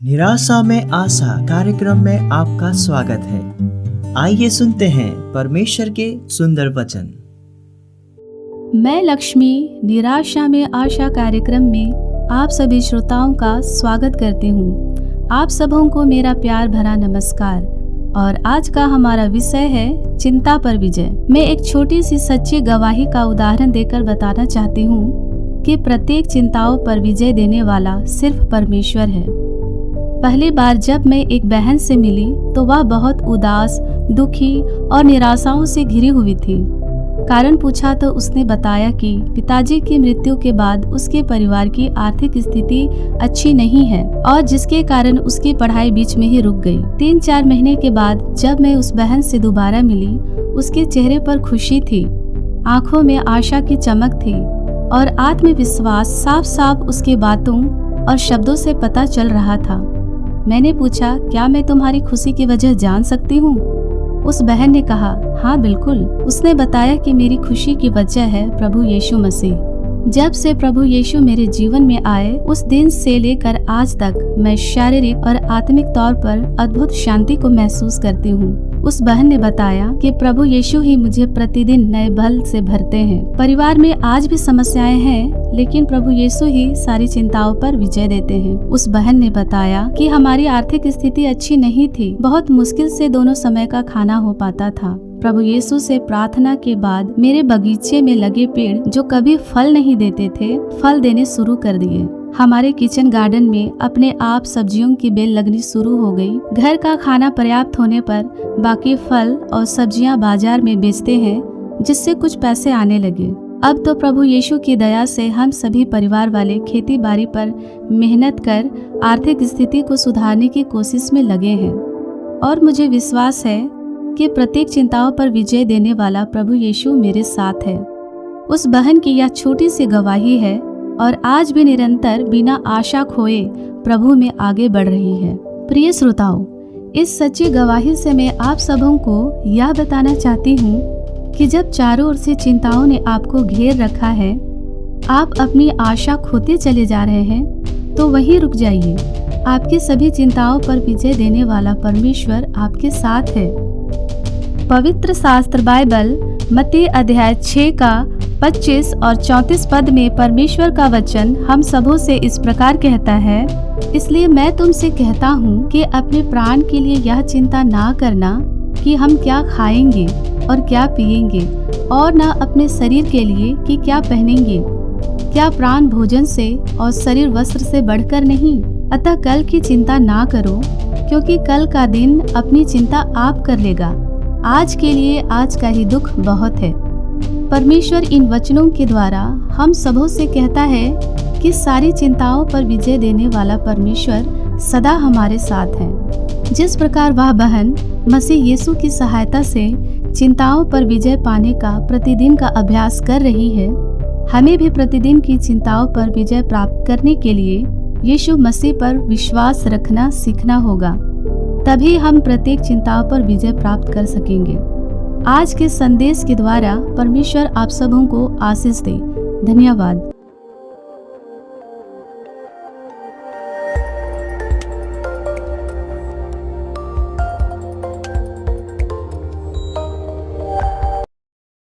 निराशा में आशा कार्यक्रम में आपका स्वागत है। आइए सुनते हैं परमेश्वर के सुंदर वचन। मैं लक्ष्मी निराशा में आशा कार्यक्रम में आप सभी श्रोताओं का स्वागत करती हूँ। आप सबों को मेरा प्यार भरा नमस्कार। और आज का हमारा विषय है चिंता पर विजय। मैं एक छोटी सी सच्ची गवाही का उदाहरण देकर बताना चाहती हूँ कि प्रत्येक चिंताओं पर विजय देने वाला सिर्फ परमेश्वर है। पहली बार जब मैं एक बहन से मिली तो वह बहुत उदास, दुखी और निराशाओं से घिरी हुई थी। कारण पूछा तो उसने बताया कि पिताजी की मृत्यु के बाद उसके परिवार की आर्थिक स्थिति अच्छी नहीं है और जिसके कारण उसकी पढ़ाई बीच में ही रुक गई। 3-4 महीने के बाद जब मैं उस बहन से दोबारा मिली, उसके चेहरे पर खुशी थी, आंखों में आशा की चमक थी और आत्मविश्वास साफ साफ उसकी बातों और शब्दों से पता चल रहा था। मैंने पूछा, क्या मैं तुम्हारी खुशी की वजह जान सकती हूँ? उस बहन ने कहा, हाँ बिल्कुल। उसने बताया कि मेरी खुशी की वजह है प्रभु यीशु मसीह। जब से प्रभु यीशु मेरे जीवन में आए, उस दिन से लेकर आज तक मैं शारीरिक और आत्मिक तौर पर अद्भुत शांति को महसूस करती हूँ। उस बहन ने बताया कि प्रभु यीशु ही मुझे प्रतिदिन नए बल से भरते हैं। परिवार में आज भी समस्याएं हैं, लेकिन प्रभु यीशु ही सारी चिंताओं पर विजय देते हैं। उस बहन ने बताया कि हमारी आर्थिक स्थिति अच्छी नहीं थी, बहुत मुश्किल से दोनों समय का खाना हो पाता था। प्रभु यीशु से प्रार्थना के बाद मेरे बगीचे में लगे पेड़ जो कभी फल नहीं देते थे, फल देने शुरू कर दिए। हमारे किचन गार्डन में अपने आप सब्जियों की बेल लगनी शुरू हो गई। घर का खाना पर्याप्त होने पर बाकी फल और सब्जियां बाजार में बेचते हैं, जिससे कुछ पैसे आने लगे। अब तो प्रभु यीशु की दया से हम सभी परिवार वाले खेती बाड़ी पर मेहनत कर आर्थिक स्थिति को सुधारने की कोशिश में लगे हैं और मुझे विश्वास है कि प्रत्येक चिंताओं पर विजय देने वाला प्रभु यीशु मेरे साथ है। उस बहन की यह छोटी सी गवाही है और आज भी निरंतर बिना आशा खोए प्रभु में आगे बढ़ रही है। प्रिय श्रोताओं, इस सच्ची गवाही से मैं आप सबों को यह बताना चाहती हूँ कि जब चारों ओर से चिंताओं ने आपको घेर रखा है, आप अपनी आशा खोते चले जा रहे हैं, तो वहीं रुक जाइए। आपकी सभी चिंताओं पर विजय देने वाला परमेश्वर आपके साथ है। पवित्र शास्त्र बाइबल मत्ती अध्याय 6 का 25 और 34 पद में परमेश्वर का वचन हम सबों से इस प्रकार कहता है, इसलिए मैं तुमसे कहता हूँ कि अपने प्राण के लिए यह चिंता ना करना कि हम क्या खाएंगे और क्या पिएंगे, और न अपने शरीर के लिए कि क्या पहनेंगे। क्या प्राण भोजन से और शरीर वस्त्र से बढ़कर नहीं? अतः कल की चिंता ना करो, क्योंकि कल का दिन अपनी चिंता आप कर लेगा। आज के लिए आज का ही दुख बहुत है। परमेश्वर इन वचनों के द्वारा हम सबों से कहता है कि सारी चिंताओं पर विजय देने वाला परमेश्वर सदा हमारे साथ है। जिस प्रकार वह बहन मसीह यीशु की सहायता से चिंताओं पर विजय पाने का प्रतिदिन का अभ्यास कर रही है, हमें भी प्रतिदिन की चिंताओं पर विजय प्राप्त करने के लिए यीशु मसीह पर विश्वास रखना सीखना होगा। तभी हम प्रत्येक चिंताओं पर विजय प्राप्त कर सकेंगे। आज के संदेश के द्वारा परमेश्वर आप सबों को आशीष दे। धन्यवाद।